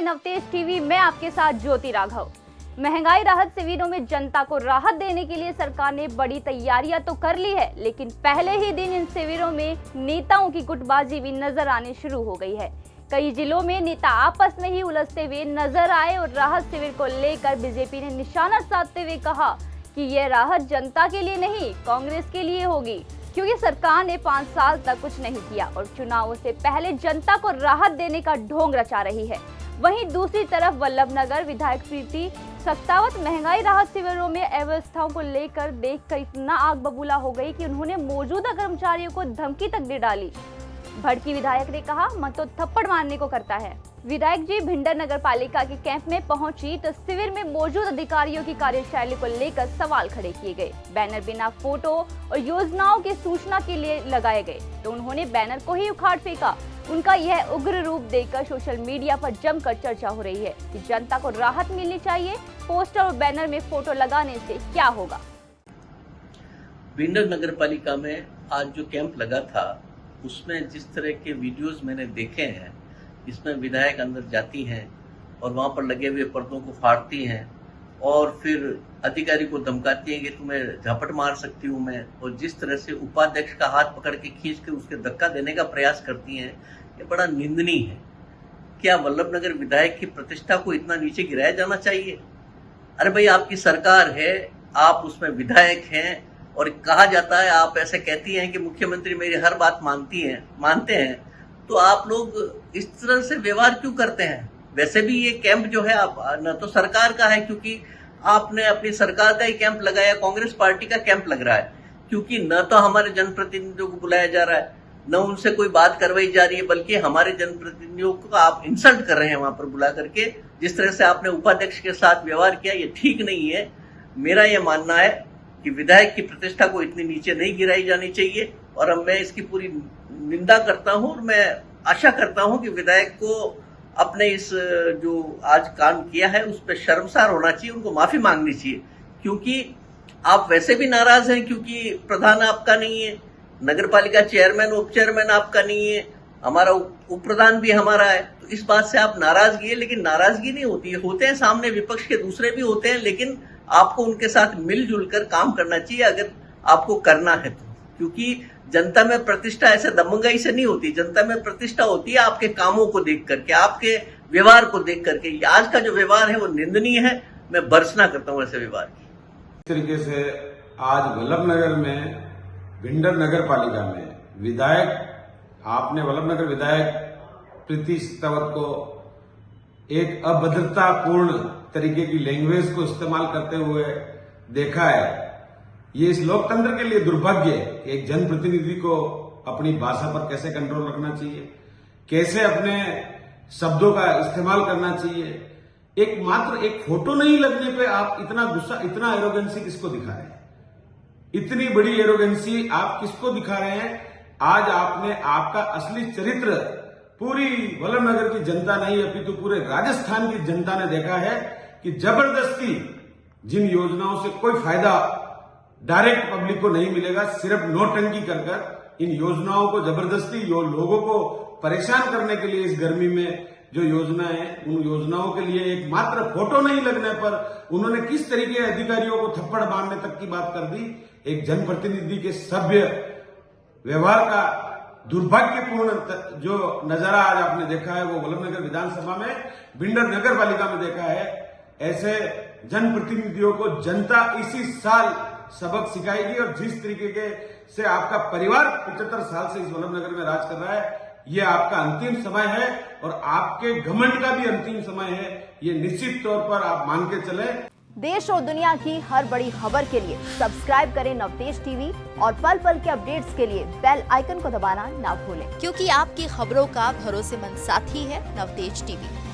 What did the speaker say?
Navtej TV में आपके साथ ज्योति राघव। महंगाई राहत शिविरों में जनता को राहत देने के लिए सरकार ने बड़ी तैयारियां तो कर ली है, लेकिन पहले ही दिन इन शिविरों में नेताओं की गुटबाजी भी नजर आने शुरू हो गई है। कई जिलों में नेता आपस में ही उलझते हुए नजर आए और राहत शिविर को लेकर बीजेपी ने निशाना साधते हुए कहा कि यह राहत जनता के लिए नहीं, कांग्रेस के लिए होगी, क्योंकि सरकार ने 5 साल तक कुछ नहीं किया और चुनावों से पहले जनता को राहत देने का ढोंग रचा रही है। वहीं दूसरी तरफ वल्लभनगर विधायक प्रीति सख्तावत महंगाई राहत शिविरों में अव्यवस्थाओं को लेकर देखकर इतना आग बबूला हो गई कि उन्होंने मौजूदा कर्मचारियों को धमकी तक दे डाली। भड़की विधायक ने कहा, मन तो थप्पड़ मारने को करता है। विधायक जी भिंडर नगर पालिका के कैंप में पहुंची तो शिविर में मौजूद अधिकारियों की कार्यशैली को लेकर सवाल खड़े किए गए। बैनर बिना फोटो और योजनाओं की सूचना के लिए लगाए गए तो उन्होंने बैनर को ही उखाड़ फेंका। उनका यह उग्र रूप देखकर सोशल मीडिया पर जमकर चर्चा हो रही है कि जनता को राहत मिलनी चाहिए, पोस्टर और बैनर में फोटो लगाने से क्या होगा। भिंडर नगर पालिका में आज जो कैंप लगा था उसमें जिस तरह के वीडियोस मैंने देखे हैं, इसमें विधायक अंदर जाती हैं और वहां पर लगे हुए पर्दों को फाड़ती हैं और फिर अधिकारी को धमकाती हैं कि तुम्हें झापट मार सकती हूं मैं, और जिस तरह से उपाध्यक्ष का हाथ पकड़ के खींच के उसके धक्का देने का प्रयास करती हैं, ये बड़ा निंदनीय है। क्या वल्लभनगर विधायक की प्रतिष्ठा को इतना नीचे गिराया जाना चाहिए? अरे भाई, आपकी सरकार है, आप उसमें विधायक हैं और कहा जाता है, आप ऐसे कहती हैं कि मुख्यमंत्री मेरी हर बात मानते हैं, तो आप लोग इस तरह से व्यवहार क्यों करते हैं? वैसे भी ये कैंप जो है आप न तो सरकार का है, क्योंकि आपने अपनी सरकार का ही कैंप लगाया, कांग्रेस पार्टी का कैंप लग रहा है, क्योंकि न तो हमारे जनप्रतिनिधियों को बुलाया जा रहा है, न उनसे कोई बात करवाई जा रही है, बल्कि हमारे जनप्रतिनिधियों को आप इंसल्ट कर रहे हैं वहां पर बुला करके। जिस तरह से आपने उपाध्यक्ष के साथ व्यवहार किया, ये ठीक नहीं है। मेरा ये मानना है कि विधायक की प्रतिष्ठा को इतनी नीचे नहीं गिराई जानी चाहिए और अब मैं इसकी पूरी निंदा करता हूं और मैं आशा करता हूं कि विधायक को अपने इस जो आज काम किया है उस पर शर्मसार होना चाहिए, उनको माफी मांगनी चाहिए, क्योंकि आप वैसे भी नाराज हैं क्योंकि प्रधान आपका नहीं है, नगर पालिका चेयरमैन उप चेयरमैन आपका नहीं है, हमारा उप प्रधान भी हमारा है, तो इस बात से आप नाराजगी है। लेकिन नाराजगी नहीं होती है, होते हैं सामने विपक्ष के दूसरे भी होते हैं, लेकिन आपको उनके साथ मिलजुल कर काम करना चाहिए अगर आपको करना है तो, क्योंकि जनता में प्रतिष्ठा ऐसे दबंगाई से नहीं होती। जनता में प्रतिष्ठा होती है आपके कामों को देख करके, आपके व्यवहार को देख करके। आज का जो व्यवहार है वो निंदनीय है, मैं भर्त्सना करता हूं ऐसे व्यवहार की। इस तरीके से आज वल्लभनगर में भिंडर नगर पालिका में आपने वल्लभनगर विधायक प्रीति सख्तावत को एक अभद्रतापूर्ण तरीके की लैंग्वेज को इस्तेमाल करते हुए देखा है। ये इस लोकतंत्र के लिए दुर्भाग्य है कि एक जनप्रतिनिधि को अपनी भाषा पर कैसे कंट्रोल रखना चाहिए, कैसे अपने शब्दों का इस्तेमाल करना चाहिए। एक फोटो नहीं लगने पे आप इतना गुस्सा, इतना एरोगेंसी किसको दिखा रहे हैं? इतनी बड़ी एरोगेंसी आप किसको दिखा रहे हैं? आज आपका असली चरित्र पूरी वल्लभनगर की जनता नहीं अपितु पूरे राजस्थान की जनता ने देखा है कि जबरदस्ती जिन योजनाओं से कोई फायदा डायरेक्ट पब्लिक को नहीं मिलेगा, सिर्फ नोटंकी कर इन योजनाओं को जबरदस्ती लोगों को परेशान करने के लिए इस गर्मी में जो योजना है, उन योजनाओं के लिए एक मात्र फोटो नहीं लगने पर उन्होंने किस तरीके अधिकारियों को थप्पड़ मारने तक की बात कर दी। एक जनप्रतिनिधि के सभ्य व्यवहार का दुर्भाग्यपूर्ण जो नजारा आज आपने देखा है वो वल्लभनगर विधानसभा में, भिंडर नगर पालिका में देखा है। ऐसे जनप्रतिनिधियों को जनता इसी साल सबक सिखाएगी और जिस तरीके से आपका परिवार 75 साल से इस वल्लभनगर में राज कर रहा है, ये आपका अंतिम समय है और आपके घमंड का भी अंतिम समय है। ये निश्चित तौर पर आप मान के चले। देश और दुनिया की हर बड़ी खबर के लिए सब्सक्राइब करें नवतेज टीवी और पल पल के अपडेट्स के लिए बेल आइकन को दबाना ना भूलें, क्योंकि आपकी खबरों का भरोसेमंद साथी है नवतेज टीवी।